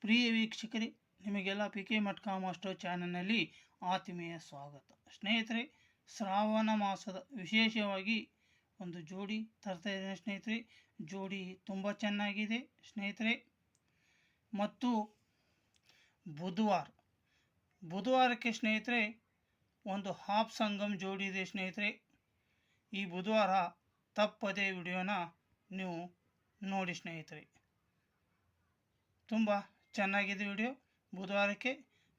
ಪ್ರಿಯ ವೀಕ್ಷಕರೇ, ನಿಮಗೆಲ್ಲ P K ಮಟ್ಕಾ master ಚಾನಲ್ನಲ್ಲಿ ಆತ್ಮೀಯ ಸ್ವಾಗತ. ಸ್ನೇಹಿತರೆ, ಶ್ರಾವಣ ಮಾಸದ ವಿಶೇಷವಾಗಿ ಒಂದು ಜೋಡಿ ತರ್ತಾ ಇದ್ದೇನೆ ಸ್ನೇಹಿತರೆ. ಜೋಡಿ ತುಂಬ ಚೆನ್ನಾಗಿದೆ ಸ್ನೇಹಿತರೆ. ಮತ್ತು ಬುಧವಾರಕ್ಕೆ ಸ್ನೇಹಿತರೆ ಒಂದು ಹಾಫ್ ಸಂಗಮ್ ಜೋಡಿ ಇದೆ ಸ್ನೇಹಿತರೆ. ಈ ಬುಧವಾರ ತಪ್ಪದೇ ವಿಡಿಯೋನ ನೀವು ನೋಡಿ ಸ್ನೇಹಿತರೆ. ತುಂಬ ಚೆನ್ನಾಗಿದೆ ವಿಡಿಯೋ ಬುಧವಾರಕ್ಕೆ.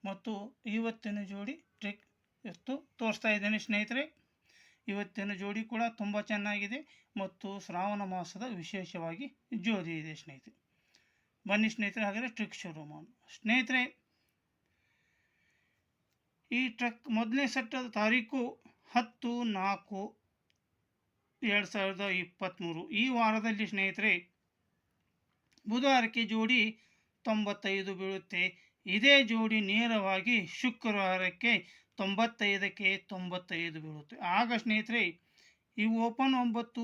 ಮತ್ತು ಇವತ್ತಿನ ಜೋಡಿ ಟ್ರಿಕ್ ಎಷ್ಟು ತೋರಿಸ್ತಾ ಇದ್ದೇನೆ ಸ್ನೇಹಿತರೆ. ಇವತ್ತಿನ ಜೋಡಿ ಕೂಡ ತುಂಬ ಚೆನ್ನಾಗಿದೆ ಮತ್ತು ಶ್ರಾವಣ ಮಾಸದ ವಿಶೇಷವಾಗಿ ಜೋಡಿ ಇದೆ ಸ್ನೇಹಿತರೆ. ಬನ್ನಿ ಸ್ನೇಹಿತರೆ, ಹಾಗಾದರೆ ಟ್ರಿಕ್ ಶುರು ಮಾಡೋಣ ಸ್ನೇಹಿತರೆ. ಈ ಟ್ರಿಕ್ ಮೊದಲನೇ ಸೆಟ್ಟದ ತಾರೀಕು 10/4/2023. ಈ ವಾರದಲ್ಲಿ ಸ್ನೇಹಿತರೆ ಬುಧವಾರಕ್ಕೆ ಜೋಡಿ 95 ಬೀಳುತ್ತೆ. ಇದೇ ಜೋಡಿ ನೇರವಾಗಿ ಶುಕ್ರವಾರಕ್ಕೆ 95ಕ್ಕೆ 95 ಬೀಳುತ್ತೆ. ಆಗ ಸ್ನೇಹಿತರೆ ಈ ಓಪನ್ 9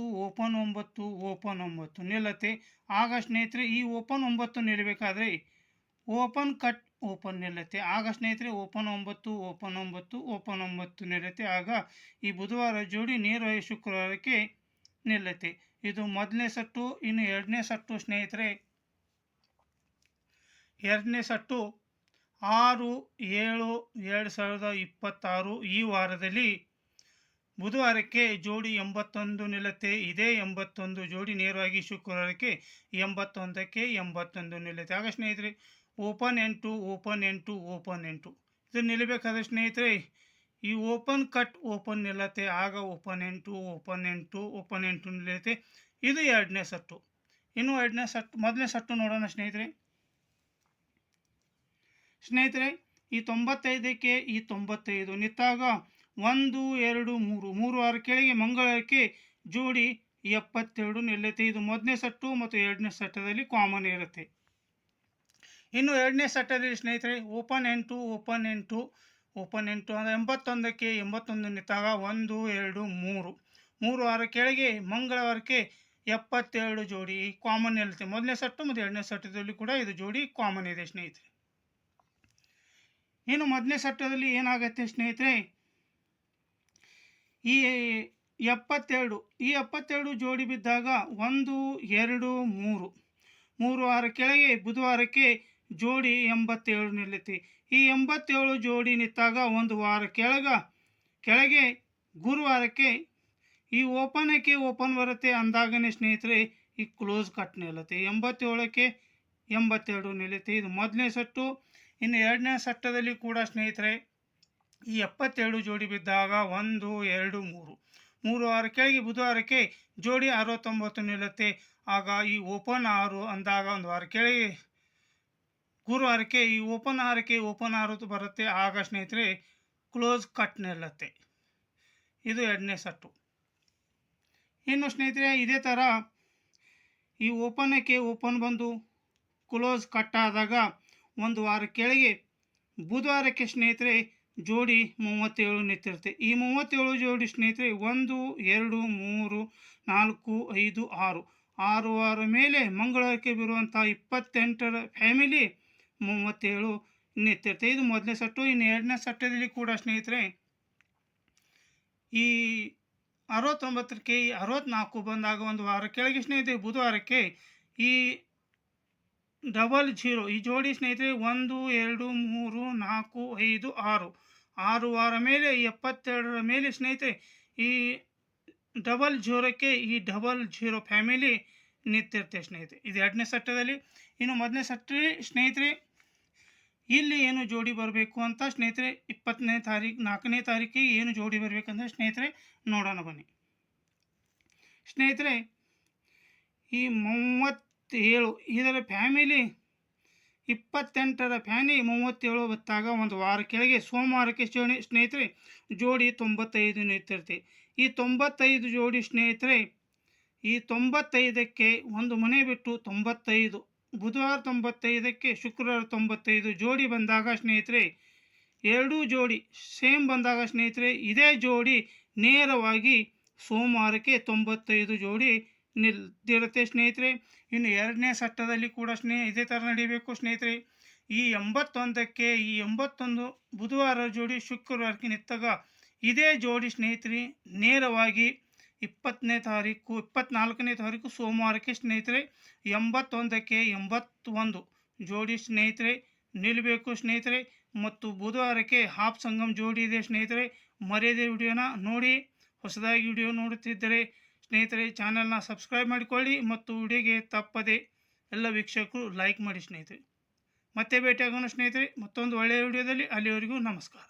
ನಿಲ್ಲತ್ತೆ. ಆಗ ಸ್ನೇಹಿತರೆ ಈ ಓಪನ್ 9 ನಿಲ್ಲಬೇಕಾದ್ರೆ ಓಪನ್ ಕಟ್ ಓಪನ್ ನಿಲ್ಲತ್ತೆ. ಆಗ ಸ್ನೇಹಿತರೆ ಓಪನ್ 9 ನಿಲ್ಲತ್ತೆ. ಆಗ ಈ ಬುಧವಾರ ಜೋಡಿ ನೇರವಾಗಿ ಶುಕ್ರವಾರಕ್ಕೆ ನಿಲ್ಲತ್ತೆ. ಇದು ಮೊದಲನೇ ಸಟ್ಟು. ಇನ್ನು ಎರಡನೇ ಸಟ್ಟು ಸ್ನೇಹಿತರೆ, ಎರಡನೇ ಸಟ್ಟು 6/7/2026. ಈ ವಾರದಲ್ಲಿ ಬುಧವಾರಕ್ಕೆ ಜೋಡಿ 81 ನಿಲ್ಲತ್ತೆ. ಇದೇ 81 ಜೋಡಿ ನೇರವಾಗಿ ಶುಕ್ರವಾರಕ್ಕೆ 81ಕ್ಕೆ 81 ನಿಲ್ಲತ್ತೆ. ಆಗ ಸ್ನೇಹಿತರೆ ಓಪನ್ 8 ಇದು ನಿಲ್ಲಬೇಕಾದ್ರೆ ಸ್ನೇಹಿತರೆ ಈ ಓಪನ್ ಕಟ್ ಓಪನ್ ನಿಲ್ಲತ್ತೆ. ಆಗ ಓಪನ್ 8 ನಿಲ್ಲತ್ತೆ. ಇದು ಎರಡನೇ ಸಟ್ಟು. ಇನ್ನು ಮೊದಲನೇ ಸಟ್ಟು ನೋಡೋಣ ಸ್ನೇಹಿತರೆ. ಈ 95ಕ್ಕೆ ಈ 95 ನಿಂತಾಗ 1 2 3 ವಾರ ಕೆಳಗೆ ಮಂಗಳವಾರಕ್ಕೆ ಜೋಡಿ 72 ನಿಲ್ಲತ್ತೆ. ಇದು ಮೊದಲನೇ ಸಟ್ಟು ಮತ್ತು ಎರಡನೇ ಸಟ್ಟದಲ್ಲಿ ಕಾಮನ್ ಇರುತ್ತೆ. ಇನ್ನು ಎರಡನೇ ಸಟ್ಟದಲ್ಲಿ ಸ್ನೇಹಿತರೆ ಓಪನ್ 8 ಅಂದರೆ 81ಕ್ಕೆ 81 ನಿಂತಾಗ 1 2 3 ವಾರ ಕೆಳಗೆ ಮಂಗಳವಾರಕ್ಕೆ 72 ಜೋಡಿ ಕಾಮನ್ ನಿಲ್ಲುತ್ತೆ. ಮೊದಲನೇ ಸಟ್ಟು ಮತ್ತು ಎರಡನೇ ಸಟ್ಟದಲ್ಲಿ ಕೂಡ ಇದು ಜೋಡಿ ಕಾಮನ್ ಇದೆ ಸ್ನೇಹಿತರೆ. ಇನ್ನು ಮೊದಲನೇ ಸಟ್ಟದಲ್ಲಿ ಏನಾಗುತ್ತೆ ಸ್ನೇಹಿತರೆ, ಈ 72 ಜೋಡಿ ಬಿದ್ದಾಗ 1 2 3 ವಾರ ಕೆಳಗೆ ಬುಧವಾರಕ್ಕೆ ಜೋಡಿ 87 ನಿಲ್ಲುತ್ತೆ. ಈ 87 ಜೋಡಿ ನಿಂತಾಗ ಒಂದು ವಾರ ಕೆಳಗೆ ಗುರುವಾರಕ್ಕೆ ಈ ಓಪನಕ್ಕೆ ಓಪನ್ ಬರುತ್ತೆ. ಅಂದಾಗನೇ ಸ್ನೇಹಿತರೆ ಈ ಕ್ಲೋಸ್ ಕಟ್ ನಿಲ್ಲುತ್ತೆ. 87ಕ್ಕೆ 82 ನಿಲ್ಲುತ್ತೆ. ಇದು ಮೊದಲನೇ ಸಟ್ಟು. ಇನ್ನು ಎರಡನೇ ಸಟ್ಟದಲ್ಲಿ ಕೂಡ ಸ್ನೇಹಿತರೆ ಈ 72 ಜೋಡಿ ಬಿದ್ದಾಗ 1 2 3 ವಾರ ಕೆಳಗೆ ಬುಧವಾರಕ್ಕೆ ಜೋಡಿ 69 ನಿಲ್ಲುತ್ತೆ. ಆಗ ಈ ಓಪನ್ 6 ಅಂದಾಗ ಒಂದು ವಾರ ಕೆಳಗೆ ಗುರುವಾರಕ್ಕೆ ಈ ಓಪನ್ 6 ಬರುತ್ತೆ. ಆಗ ಸ್ನೇಹಿತರೆ ಕ್ಲೋಸ್ ಕಟ್ ನಿಲ್ಲುತ್ತೆ. ಇದು ಎರಡನೇ ಸಟ್ಟು. ಇನ್ನು ಸ್ನೇಹಿತರೆ ಇದೇ ಥರ ಈ ಓಪನಕ್ಕೆ ಓಪನ್ ಬಂದು ಕ್ಲೋಸ್ ಕಟ್ ಆದಾಗ ಒಂದು ವಾರ ಕೆಳಗೆ ಬುಧವಾರಕ್ಕೆ ಸ್ನೇಹಿತರೆ ಜೋಡಿ 37 ನಿಂತಿರುತ್ತೆ. ಈ 37 ಜೋಡಿ ಸ್ನೇಹಿತರೆ 1 2 3 4 5 6 ವಾರ ಮೇಲೆ ಮಂಗಳವಾರಕ್ಕೆ ಬರುವಂಥ 28ರ ಫ್ಯಾಮಿಲಿ 37 ನಿಂತಿರುತ್ತೆ. ಇದು ಮೊದಲನೇ ಸಟ್ಟು. ಇನ್ನು ಎರಡನೇ ಸಟ್ಟದಲ್ಲಿ ಕೂಡ ಸ್ನೇಹಿತರೆ ಈ 69ಕ್ಕೆ 64 ಬಂದಾಗ ಒಂದು ವಾರ ಕೆಳಗೆ ಸ್ನೇಹಿತರೆ ಬುಧವಾರಕ್ಕೆ ಈ 00 ಈ ಜೋಡಿ ಸ್ನೇಹಿತರೆ 1 2 3 4 5 6 ವಾರ ಮೇಲೆ 72ರ ಮೇಲೆ ಸ್ನೇಹಿತರೆ ಈ 00ಕ್ಕೆ ಈ 00 ಫ್ಯಾಮಿಲಿ ನಿಂತಿರುತ್ತೆ ಸ್ನೇಹಿತರೆ. ಇದು ಎರಡನೇ ಸಟ್ಟದಲ್ಲಿ. ಇನ್ನು ಮೊದಲನೇ ಸಟ್ಟಲ್ಲಿ ಸ್ನೇಹಿತರೆ ಇಲ್ಲಿ ಏನು ಜೋಡಿ ಬರಬೇಕು ಅಂತ ಸ್ನೇಹಿತರೆ 4ನೇ ತಾರೀಕಿಗೆ ಏನು ಜೋಡಿ ಬರಬೇಕಂದ್ರೆ ಸ್ನೇಹಿತರೆ ನೋಡೋಣ ಬನ್ನಿ ಸ್ನೇಹಿತರೆ. ಈ 37 ಇದರ ಫ್ಯಾಮಿಲಿ 28ರ ಫ್ಯಾಮಿಲಿ 37 ಬತ್ತಾಗ ಒಂದು ವಾರ ಕೆಳಗೆ ಸೋಮವಾರಕ್ಕೆ ಸ್ನೇಹಿತರೆ ಜೋಡಿ 95 ನಿಂತಿರುತ್ತೆ. ಈ 95 ಜೋಡಿ ಸ್ನೇಹಿತರೆ ಈ 95ಕ್ಕೆ ಒಂದು ಮನೆ ಬಿಟ್ಟು 95 ಬುಧವಾರ 95ಕ್ಕೆ ಶುಕ್ರವಾರ 95 ಜೋಡಿ ಬಂದಾಗ ಸ್ನೇಹಿತರೆ ಎರಡೂ ಜೋಡಿ ಸೇಮ್ ಬಂದಾಗ ಸ್ನೇಹಿತರೆ ಇದೇ ಜೋಡಿ ನೇರವಾಗಿ ಸೋಮವಾರಕ್ಕೆ 95 ಜೋಡಿ ನಿಲ್ದಿರುತ್ತೆ ಸ್ನೇಹಿತರೆ. ಇನ್ನು ಎರಡನೇ ಸಟ್ಟದಲ್ಲಿ ಕೂಡ ಇದೇ ಥರ ನಡೀಬೇಕು ಸ್ನೇಹಿತರೆ. ಈ 81ಕ್ಕೆ ಈ 81 ಬುಧವಾರ ಜೋಡಿ ಶುಕ್ರವಾರಕ್ಕೆ ನಿಂತಾಗ ಇದೇ ಜೋಡಿ ಸ್ನೇಹಿತರೆ ನೇರವಾಗಿ 24ನೇ ತಾರೀಕು ಸೋಮವಾರಕ್ಕೆ ಸ್ನೇಹಿತರೆ 81ಕ್ಕೆ 81 ಜೋಡಿ ಸ್ನೇಹಿತರೆ ನಿಲ್ಲಬೇಕು ಸ್ನೇಹಿತರೆ. ಮತ್ತು ಬುಧವಾರಕ್ಕೆ ಹಾಫ್ ಸಂಗಮ್ ಜೋಡಿ ಇದೆ ಸ್ನೇಹಿತರೆ. ಮರೆಯದೆ ವಿಡಿಯೋನ ನೋಡಿ. ಹೊಸದಾಗಿ ವಿಡಿಯೋ ನೋಡುತ್ತಿದ್ದರೆ ಸ್ನೇಹಿತರೆ ಚಾನಲ್ನ ಸಬ್ಸ್ಕ್ರೈಬ್ ಮಾಡಿಕೊಳ್ಳಿ ಮತ್ತು ವಿಡಿಯೋಗೆ ತಪ್ಪದೆ ಎಲ್ಲ ವೀಕ್ಷಕರು ಲೈಕ್ ಮಾಡಿ ಸ್ನೇಹಿತರೆ. ಮತ್ತೆ ಭೇಟಿಯಾಗೋಣ ಸ್ನೇಹಿತರೆ ಮತ್ತೊಂದು ಒಳ್ಳೆಯ ವಿಡಿಯೋದಲ್ಲಿ. ಅಲ್ಲಿವರೆಗೂ ನಮಸ್ಕಾರ.